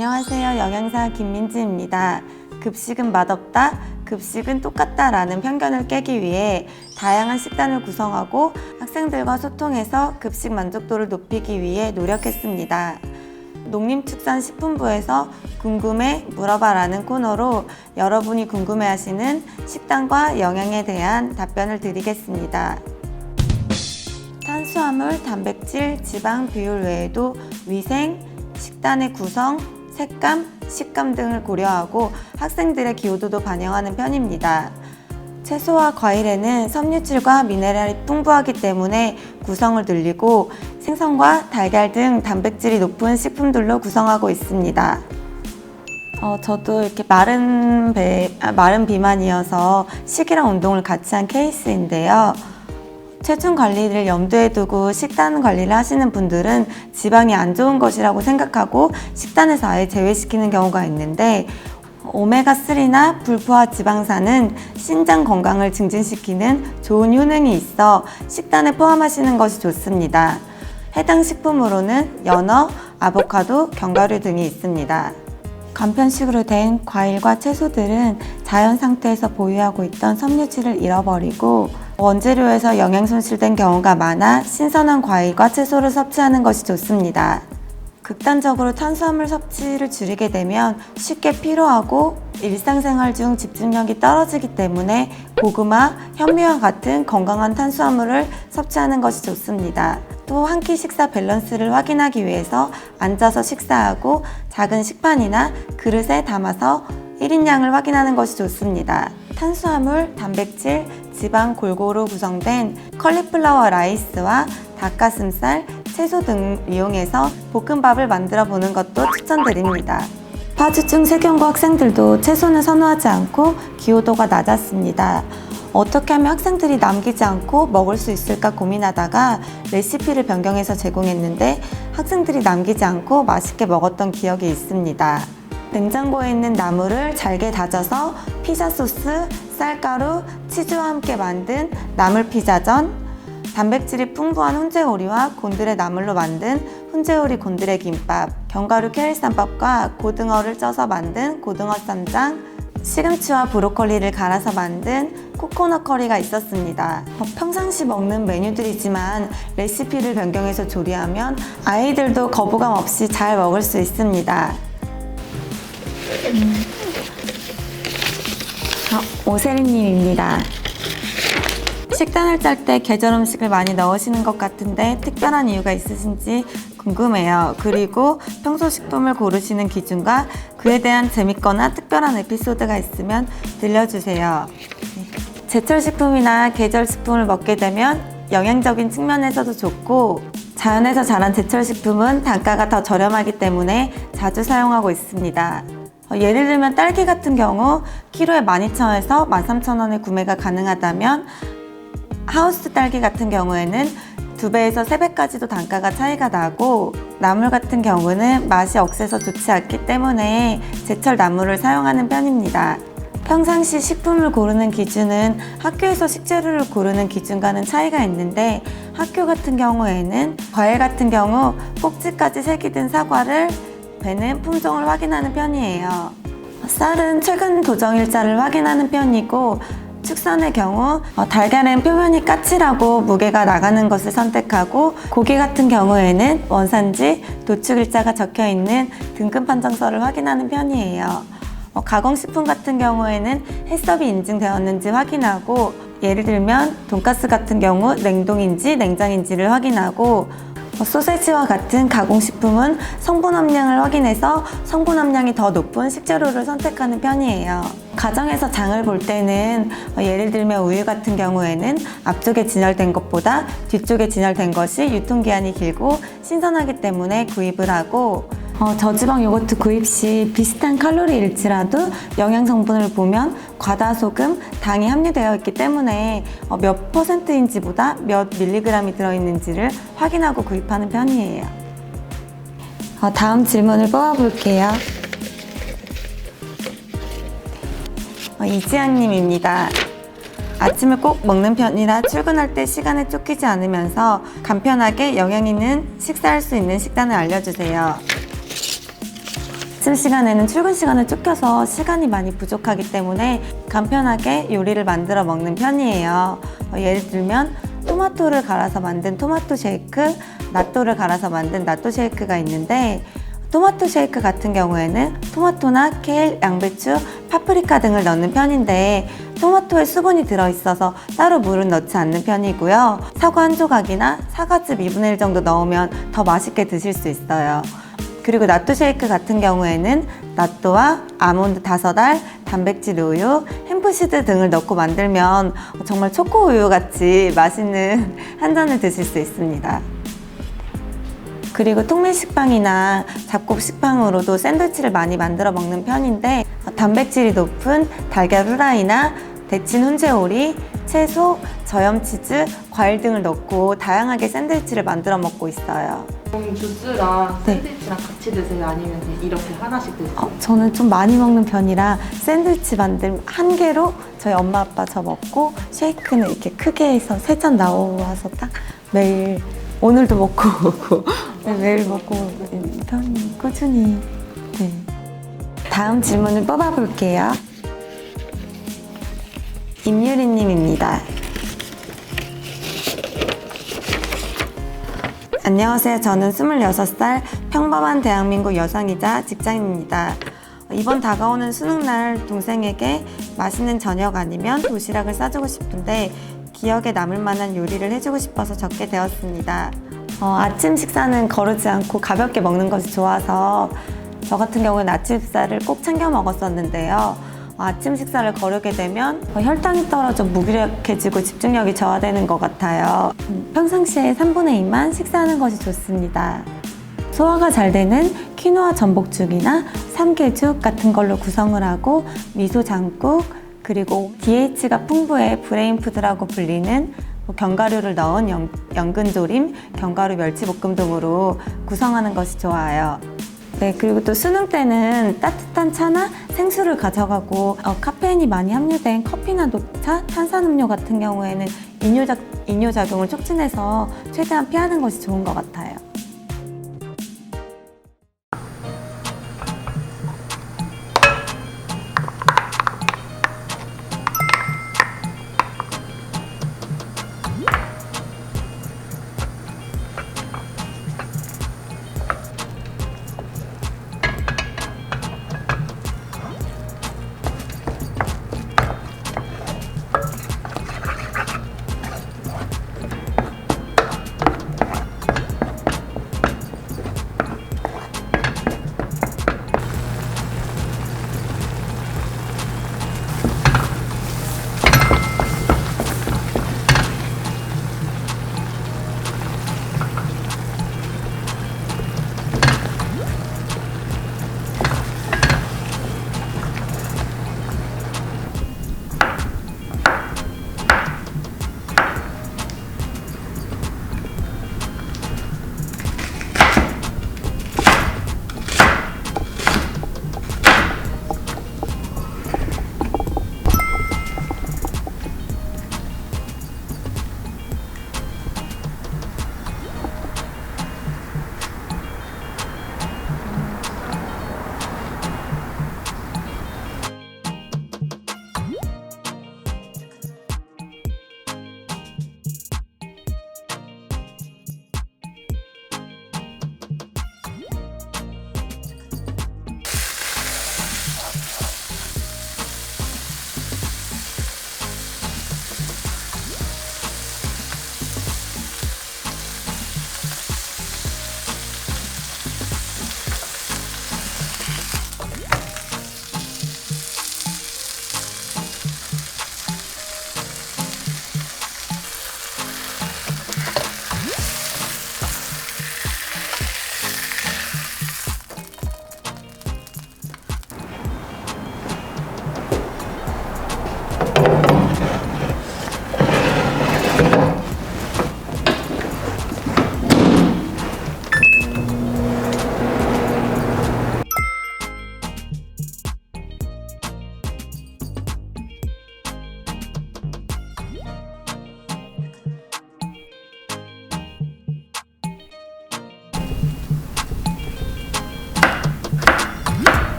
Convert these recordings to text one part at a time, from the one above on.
안녕하세요. 영양사 김민지입니다. 급식은 맛없다, 급식은 똑같다 라는 편견을 깨기 위해 다양한 식단을 구성하고 학생들과 소통해서 급식 만족도를 높이기 위해 노력했습니다. 농림축산식품부에서 궁금해 물어봐 라는 코너로 여러분이 궁금해하시는 식단과 영양에 대한 답변을 드리겠습니다. 탄수화물, 단백질, 지방 비율 외에도 위생, 식단의 구성, 색감, 식감 등을 고려하고 학생들의 기호도도 반영하는 편입니다. 채소와 과일에는 섬유질과 미네랄이 풍부하기 때문에 구성을 늘리고 생선과 달걀 등 단백질이 높은 식품들로 구성하고 있습니다. 저도 이렇게 마른 비만이어서 식이랑 운동을 같이 한 케이스인데요. 체중 관리를 염두에 두고 식단 관리를 하시는 분들은 지방이 안 좋은 것이라고 생각하고 식단에서 아예 제외시키는 경우가 있는데, 오메가3나 불포화 지방산은 신장 건강을 증진시키는 좋은 효능이 있어 식단에 포함하시는 것이 좋습니다. 해당 식품으로는 연어, 아보카도, 견과류 등이 있습니다. 간편식으로 된 과일과 채소들은 자연 상태에서 보유하고 있던 섬유질을 잃어버리고 원재료에서 영양 손실된 경우가 많아 신선한 과일과 채소를 섭취하는 것이 좋습니다. 극단적으로 탄수화물 섭취를 줄이게 되면 쉽게 피로하고 일상생활 중 집중력이 떨어지기 때문에 고구마, 현미와 같은 건강한 탄수화물을 섭취하는 것이 좋습니다. 또 한 끼 식사 밸런스를 확인하기 위해서 앉아서 식사하고 작은 식판이나 그릇에 담아서 1인량을 확인하는 것이 좋습니다. 탄수화물, 단백질, 지방 골고루 구성된 컬리플라워 라이스와 닭가슴살, 채소 등 이용해서 볶음밥을 만들어 보는 것도 추천드립니다. 파주증 세경고 학생들도 채소는 선호하지 않고 기호도가 낮았습니다. 어떻게 하면 학생들이 남기지 않고 먹을 수 있을까 고민하다가 레시피를 변경해서 제공했는데 학생들이 남기지 않고 맛있게 먹었던 기억이 있습니다. 냉장고에 있는 나물을 잘게 다져서 피자 소스, 쌀가루, 치즈와 함께 만든 나물 피자전, 단백질이 풍부한 훈제오리와 곤드레 나물로 만든 훈제오리 곤드레 김밥, 견과류 케일쌈밥과 고등어를 쪄서 만든 고등어 쌈장, 시금치와 브로콜리를 갈아서 만든 코코넛 커리가 있었습니다. 평상시 먹는 메뉴들이지만 레시피를 변경해서 조리하면 아이들도 거부감 없이 잘 먹을 수 있습니다. 오세리님입니다. 식단을 짤 때 계절 음식을 많이 넣으시는 것 같은데 특별한 이유가 있으신지 궁금해요. 그리고 평소 식품을 고르시는 기준과 그에 대한 재밌거나 특별한 에피소드가 있으면 들려주세요. 제철 식품이나 계절 식품을 먹게 되면 영양적인 측면에서도 좋고 자연에서 자란 제철 식품은 단가가 더 저렴하기 때문에 자주 사용하고 있습니다. 예를 들면 딸기 같은 경우 키로에 12,000원에서 13,000원에 구매가 가능하다면 하우스 딸기 같은 경우에는 2배에서 3배까지도 단가가 차이가 나고, 나물 같은 경우는 맛이 억세서 좋지 않기 때문에 제철 나물을 사용하는 편입니다. 평상시 식품을 고르는 기준은 학교에서 식재료를 고르는 기준과는 차이가 있는데, 학교 같은 경우에는 과일 같은 경우 꼭지까지 색이 든 사과를 배는 품종을 확인하는 편이에요. 쌀은 최근 도정일자를 확인하는 편이고, 축산의 경우 달걀은 표면이 까칠하고 무게가 나가는 것을 선택하고, 고기 같은 경우에는 원산지, 도축일자가 적혀있는 등급 판정서를 확인하는 편이에요. 가공식품 같은 경우에는 해썹이 인증되었는지 확인하고, 예를 들면 돈가스 같은 경우 냉동인지 냉장인지를 확인하고, 소세지와 같은 가공식품은 성분 함량을 확인해서 성분 함량이 더 높은 식재료를 선택하는 편이에요. 가정에서 장을 볼 때는 예를 들면 우유 같은 경우에는 앞쪽에 진열된 것보다 뒤쪽에 진열된 것이 유통기한이 길고 신선하기 때문에 구입을 하고, 저지방 요거트 구입 시 비슷한 칼로리일지라도 영양 성분을 보면 과다소금, 당이 함유되어 있기 때문에 몇 퍼센트인지보다 몇 밀리그램이 들어있는지를 확인하고 구입하는 편이에요. 다음 질문을 뽑아볼게요. 이지양님입니다. 아침을 꼭 먹는 편이라 출근할 때 시간에 쫓기지 않으면서 간편하게 영양 있는 식사할 수 있는 식단을 알려주세요. 아침 시간에는 출근 시간을 쫓겨서 시간이 많이 부족하기 때문에 간편하게 요리를 만들어 먹는 편이에요. 예를 들면 토마토를 갈아서 만든 토마토 쉐이크, 낫또를 갈아서 만든 낫또 쉐이크가 있는데, 토마토 쉐이크 같은 경우에는 토마토나 케일, 양배추, 파프리카 등을 넣는 편인데 토마토에 수분이 들어있어서 따로 물은 넣지 않는 편이고요. 사과 한 조각이나 사과즙 2분의 1 정도 넣으면 더 맛있게 드실 수 있어요. 그리고 낫또 쉐이크 같은 경우에는 낫또와 아몬드 5알, 단백질 우유, 햄프시드 등을 넣고 만들면 정말 초코 우유 같이 맛있는 한 잔을 드실 수 있습니다. 그리고 통밀식빵이나 잡곡 식빵으로도 샌드위치를 많이 만들어 먹는 편인데 단백질이 높은 달걀 후라이나 데친 훈제오리, 채소, 저염치즈, 과일 등을 넣고 다양하게 샌드위치를 만들어 먹고 있어요. 그럼 주스랑 샌드위치랑 같이 드세요? 아니면 이렇게 하나씩 드세요? 저는 좀 많이 먹는 편이라 샌드위치 만들 한 개로 저희 엄마 아빠 저 먹고 쉐이크는 이렇게 크게 해서 3잔 나와서 딱 매일 오늘도 먹고 오고 매일 먹고 오는 편이 꾸준히. 네. 다음 질문을 뽑아볼게요. 임유리님입니다. 안녕하세요. 저는 26살 평범한 대한민국 여성이자 직장인입니다. 이번 다가오는 수능날 동생에게 맛있는 저녁 아니면 도시락을 싸주고 싶은데 기억에 남을 만한 요리를 해주고 싶어서 적게 되었습니다. 아침 식사는 거르지 않고 가볍게 먹는 것이 좋아서 저 같은 경우는 아침 식사를 꼭 챙겨 먹었었는데요. 아침 식사를 거르게 되면 혈당이 떨어져 무기력해지고 집중력이 저하되는 것 같아요. 평상시에 3분의 2만 식사하는 것이 좋습니다. 소화가 잘 되는 퀴노아 전복죽이나 삼계죽 같은 걸로 구성을 하고 미소 장국, 그리고 DH가 풍부해 브레인푸드라고 불리는 견과류를 넣은 연근조림, 견과류 멸치볶음 등으로 구성하는 것이 좋아요. 네, 그리고 또 수능 때는 따뜻한 차나 생수를 가져가고 카페인이 많이 함유된 커피나 녹차, 탄산음료 같은 경우에는 이뇨작용을 촉진해서 최대한 피하는 것이 좋은 것 같아요.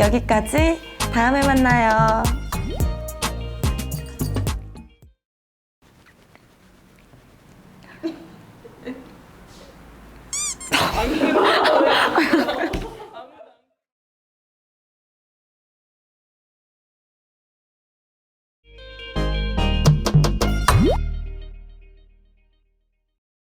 여기까지. 다음에 만나요.